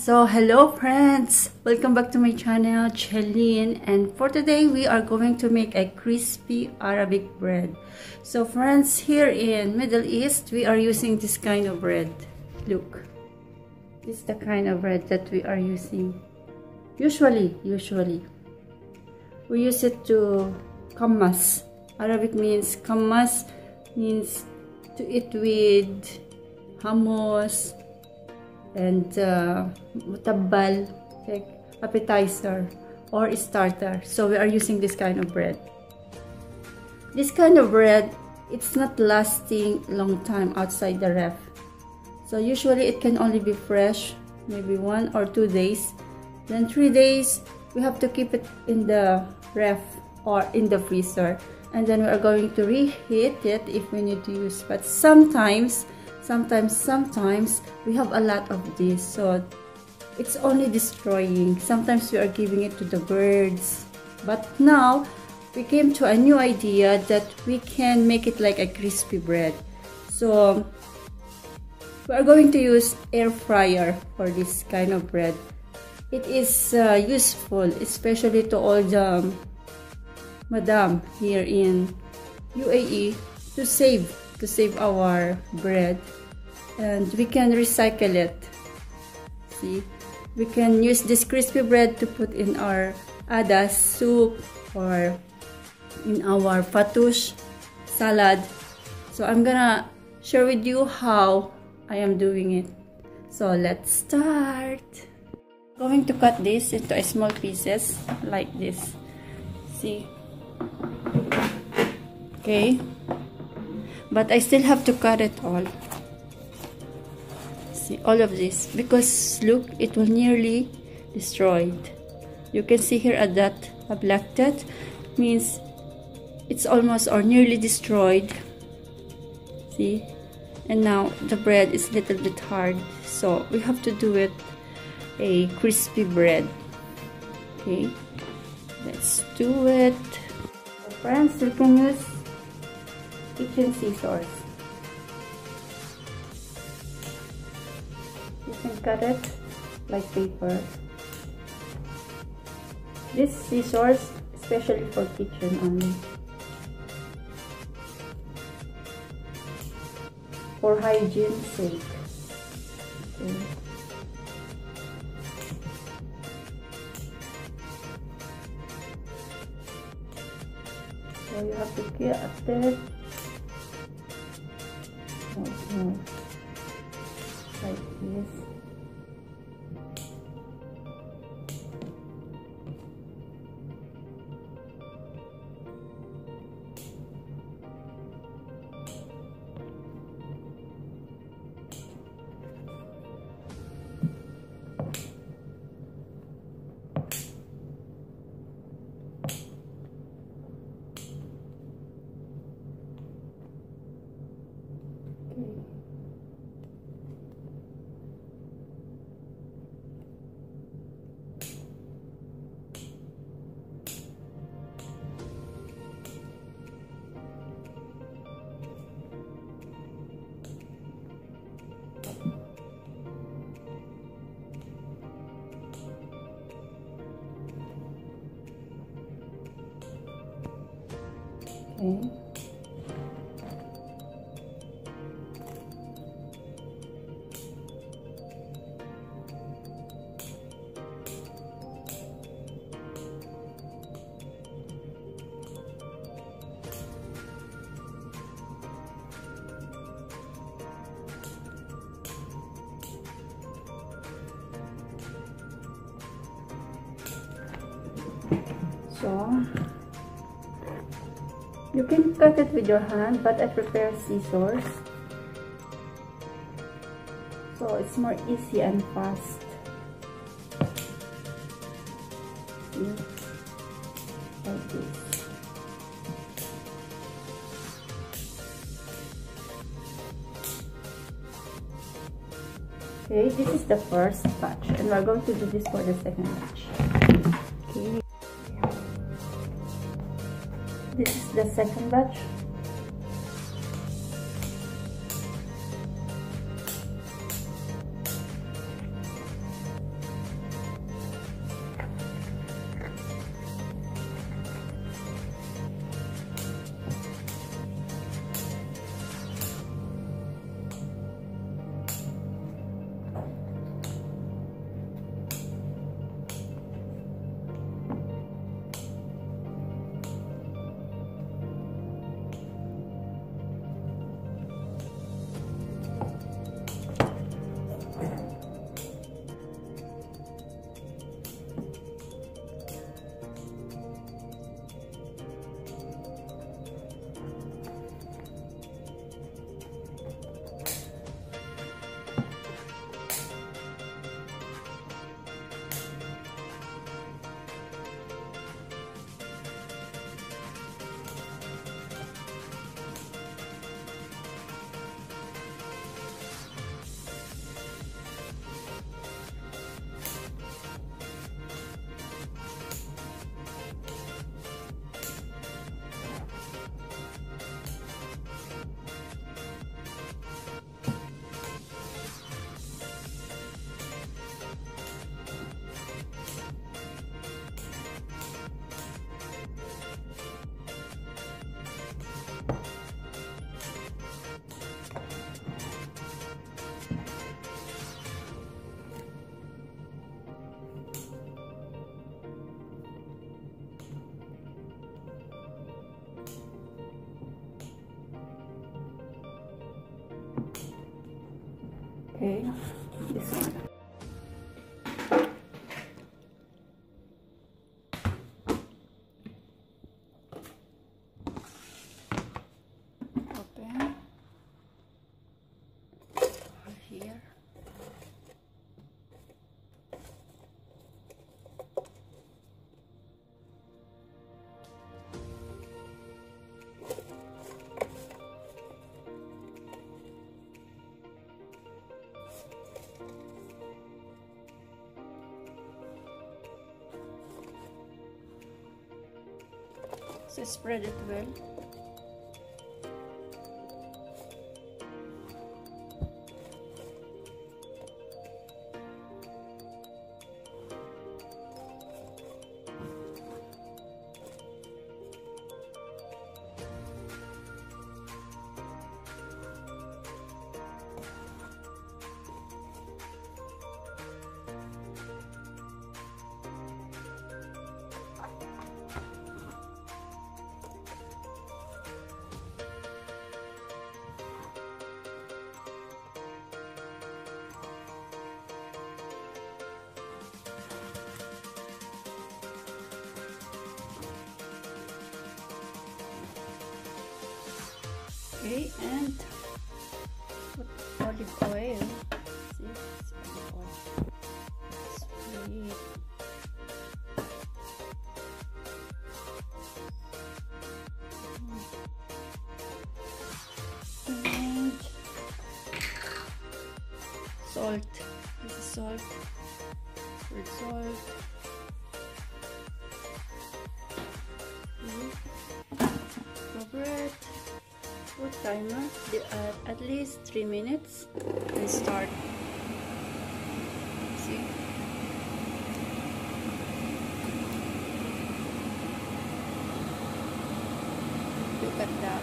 So hello friends, welcome back to my channel Chelin, and for today we are going to make a crispy Arabic bread. So friends, here in Middle East we are using this kind of bread. Look, this is the kind of bread that we are using. Usually we use it to kammas. Arabic means kammas, means to eat with hummus and mutabbal, like appetizer or starter. So we are using this kind of bread. This kind of bread, it's not lasting long time outside the ref. So usually it can only be fresh, maybe 1 or 2 days. Then 3 days, we have to keep it in the ref or in the freezer. And then we are going to reheat it if we need to use. But sometimes we have a lot of this, so it's only destroying. Sometimes we are giving it to the birds, but now we came to a new idea that we can make it like a crispy bread. So we are going to use air fryer for this kind of bread. It is useful, especially to all the madam here in UAE, to save our bread, and we can recycle it. See, we can use this crispy bread to put in our adas soup or in our fattoush salad. So I'm gonna share with you how I am doing it. So let's start. I'm going to cut this into small pieces like this. See, okay, but I still have to cut it all. See, all of this, because look, it will nearly destroyed. You can see here a dot, a black dot, means it's almost or nearly destroyed. See, and now the bread is a little bit hard, so we have to do it a crispy bread. Okay, let's do it. So friends, you can use kitchen scissors. You can cut it like paper. This scissors especially for kitchen only, for hygiene sake. Okay. So you have to cut it. No. Like this. Okay. So you can cut it with your hand, but I prefer scissors, so it's more easy and fast. See? Like this. Okay, this is the first batch, and we're going to do this for the second batch. Okay. This is the second batch. Okay, this one. Open. Here. So spread it well. Okay, and put olive oil. See, it's olive oil. Sweet. And salt. This is salt. With salt. Cover it. Put timer at least 3 minutes and start. See? Look at that.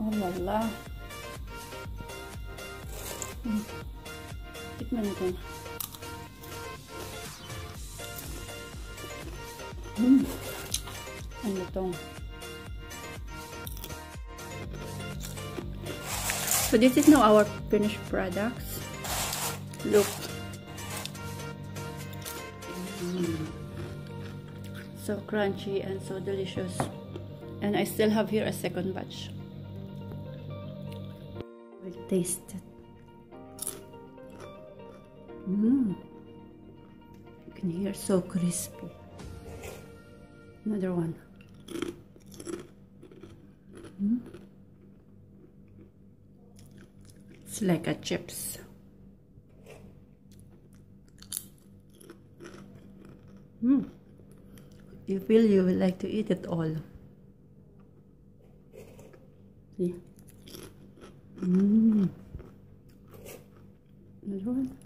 Oh la la. Tikman natin. Ano itong? So this is now our finished products. Look. So crunchy and so delicious. And I still have here a second batch. We'll taste it. You can hear so crispy. Another one. It's like a chips. You feel you would like to eat it all. See? Another one.